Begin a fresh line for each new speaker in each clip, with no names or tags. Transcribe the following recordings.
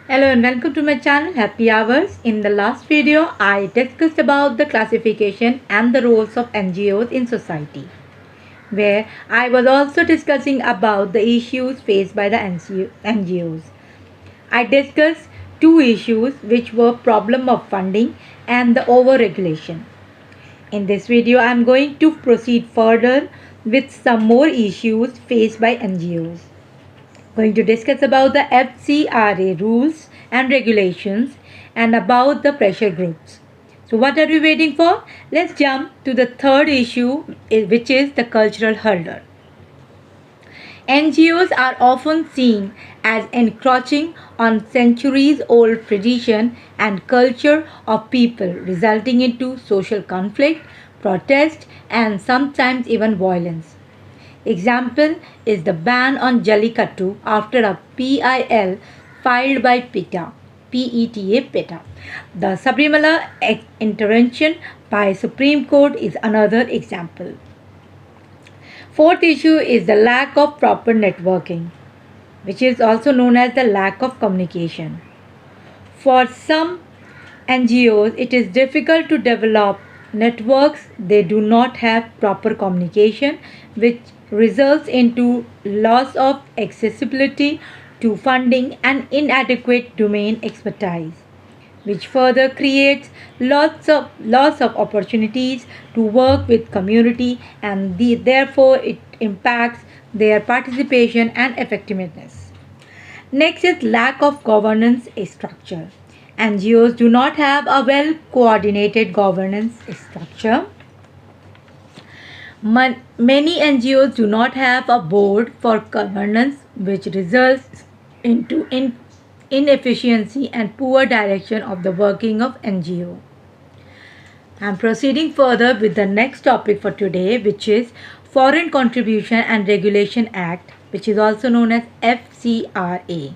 Hello and welcome to my channel Happy Hours. In the last video, I discussed about the classification and the roles of NGOs in society, where I was also discussing about the issues faced by the NGOs. I discussed two issues which were problem of funding and the over-regulation. In this video, I am going to proceed further with some more issues faced by NGOs. Going to discuss about the FCRA rules and regulations and about the pressure groups. So what are we waiting for? Let's jump to the third issue, which is the cultural hurdle. NGOs are often seen as encroaching on centuries-old tradition and culture of people, resulting into social conflict, protest, and sometimes even violence. Example is the ban on Jallikattu after a PIL filed by PETA. The Sabrimala intervention by Supreme Court is another example. Fourth issue is the lack of proper networking, which is also known as the lack of communication. For some NGOs, it is difficult to develop networks. They do not have proper communication, which results into loss of accessibility to funding and inadequate domain expertise, which further creates lots of opportunities to work with community, and therefore it impacts their participation and effectiveness. Next is lack of governance structure. NGOs do not have a well coordinated governance structure. Many NGOs do not have a board for governance, which results into inefficiency and poor direction of the working of NGO. I am proceeding further with the next topic for today, which is Foreign Contribution and Regulation Act, which is also known as FCRA.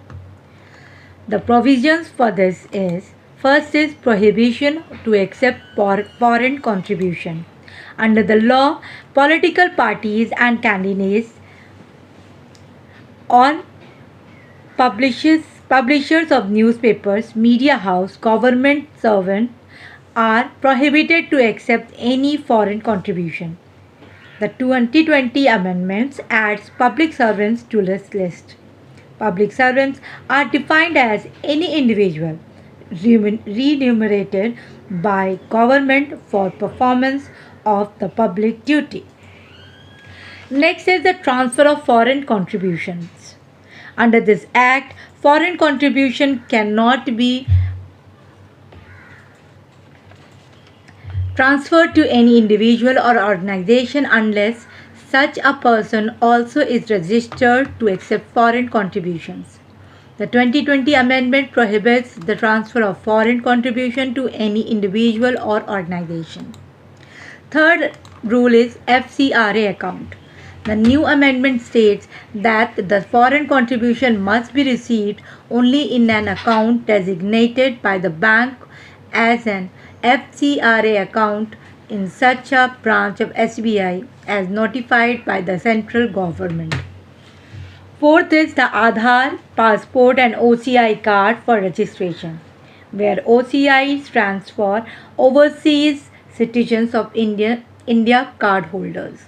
The provisions for this is: first is prohibition to accept foreign contribution. Under the law, political parties and candidates or publishers of newspapers, media house, government servants are prohibited to accept any foreign contribution. The 2020 amendments adds public servants to this list. Public servants are defined as any individual remunerated by government for performance of the public duty. Next is the transfer of foreign contributions. Under this act, foreign contribution cannot be transferred to any individual or organization unless such a person also is registered to accept foreign contributions. The 2020 amendment prohibits the transfer of foreign contribution to any individual or organization. Third rule is FCRA account. The new amendment states that the foreign contribution must be received only in an account designated by the bank as an FCRA account in such a branch of SBI as notified by the central government. Fourth is the Aadhaar, passport and OCI card for registration, where OCI stands for Overseas Citizens of India card holders.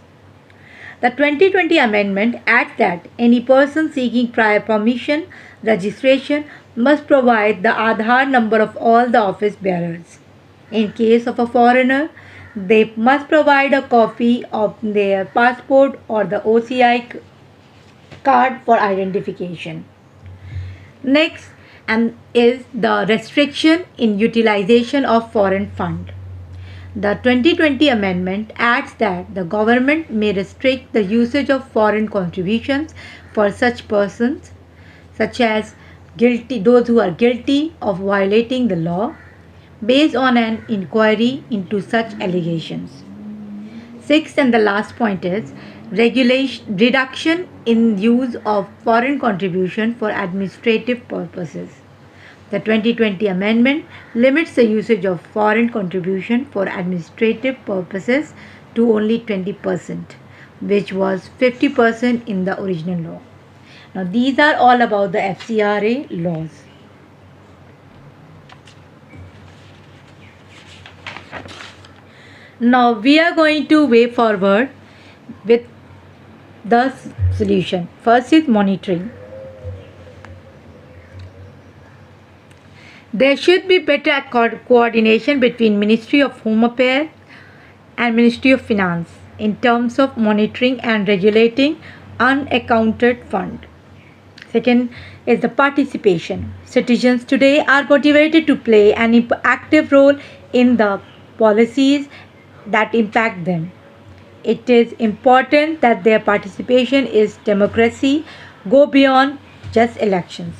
The 2020 amendment adds that any person seeking prior permission registration must provide the Aadhaar number of all the office bearers. In case of a foreigner, they must provide a copy of their passport or the OCI card for identification. Next is the restriction in utilization of foreign fund. The 2020 amendment adds that the government may restrict the usage of foreign contributions for such persons, such as those who are guilty of violating the law, based on an inquiry into such allegations. Sixth and the last point is reduction in use of foreign contribution for administrative purposes. The 2020 amendment limits the usage of foreign contribution for administrative purposes to only 20%, which was 50% in the original law. Now these are all about the FCRA laws. Now we are going to way forward with the solution. First is monitoring. There should be better coordination between Ministry of Home Affairs and Ministry of Finance in terms of monitoring and regulating unaccounted fund. Second is the participation. Citizens today are motivated to play an active role in the policies that impact them. It is important that their participation is democracy go beyond just elections.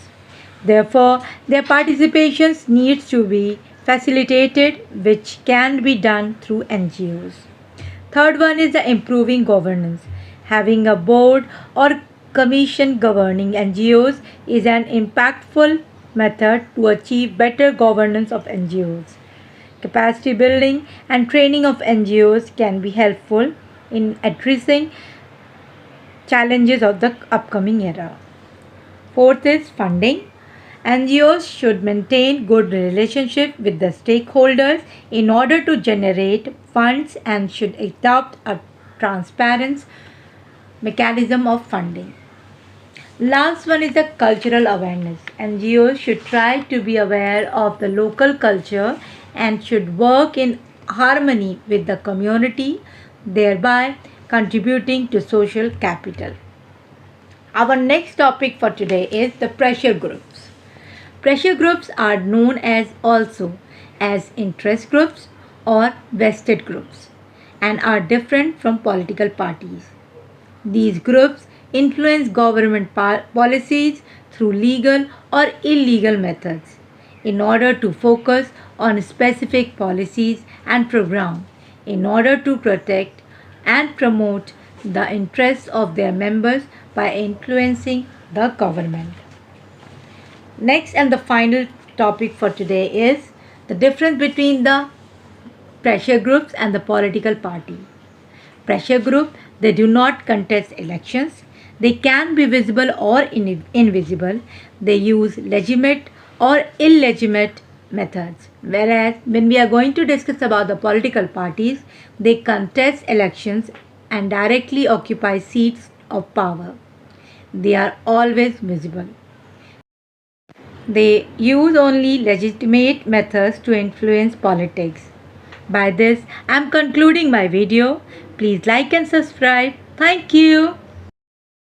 Therefore, their participation needs to be facilitated, which can be done through NGOs. Third one is the improving governance. Having a board or commission governing NGOs is an impactful method to achieve better governance of NGOs. Capacity building and training of NGOs can be helpful in addressing challenges of the upcoming era. Fourth is funding. NGOs should maintain good relationship with the stakeholders in order to generate funds and should adopt a transparent mechanism of funding. Last one is the cultural awareness. NGOs should try to be aware of the local culture and should work in harmony with the community, thereby contributing to social capital. Our next topic for today is the pressure groups. Pressure groups are known as also as interest groups or vested groups and are different from political parties. These groups influence government policies through legal or illegal methods in order to focus on specific policies and programs in order to protect and promote the interests of their members by influencing the government. Next and the final topic for today is the difference between the pressure groups and the political party. Pressure group, they do not contest elections. They can be visible or invisible. They use legitimate or illegitimate methods. Whereas when we are going to discuss about the political parties, they contest elections and directly occupy seats of power. They are always visible. They use only legitimate methods to influence politics. By this, I am concluding my video. Please like and subscribe. Thank you.